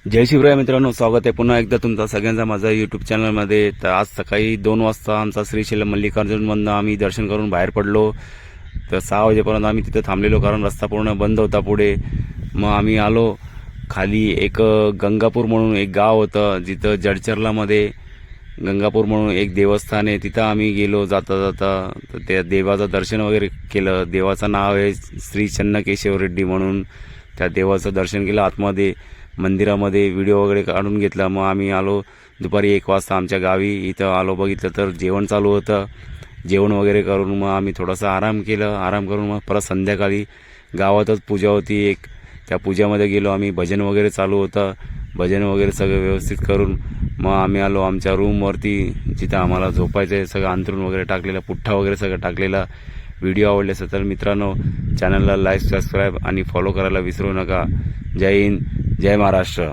जय शिवराय मित्रांनो, स्वागत आहे पुन्हा एकदा तुमचा सगळ्यांचा माझा यूट्यूब चॅनलमध्ये। तर आज सकाळी 2 वाजता आमचा श्रीशैल मल्लिकार्जुनमधनं आम्ही दर्शन करून बाहेर पडलो। तर 6 वाजेपर्यंत आम्ही तिथे थांबलेलो, कारण रस्ता पूर्ण बंद होता पुढे। मग आम्ही आलो खाली। एक गंगापूर म्हणून एक गाव होतं, जिथं जडचर्लामध्ये गंगापूर म्हणून एक देवस्थान आहे, तिथं आम्ही गेलो। जाता जाता तर त्या देवाचं दर्शन वगैरे केलं। देवाचं नाव आहे श्री चन्नकेशव रेड्डी म्हणून। त्या देवाचं दर्शन केलं आतमध्ये मंदिरामध्ये, व्हिडिओ वगैरे काढून घेतला। मग आम्ही आलो दुपारी 1 वाजता आमच्या गावी। इथं आलो, बघितलं तर जेवण चालू होतं। जेवण वगैरे करून मग आम्ही थोडासा आराम केलं। आराम करून मग परत संध्याकाळी गावातच पूजा होती एक, त्या पूजामध्ये गेलो आम्ही। भजन वगैरे चालू होतं, भजन वगैरे सगळं व्यवस्थित करून मग आम्ही आलो आमच्या रूमवरती, जिथं आम्हाला झोपायचं आहे। सगळं अंथरूण वगैरे टाकलेलं, पुठ्ठा वगैरे सगळं टाकलेला। व्हिडिओ आवडले असेल तर मित्रांनो चॅनलला लाईक, सबस्क्राईब आणि फॉलो करायला विसरू नका। जय हिंद, जय महाराष्ट्र।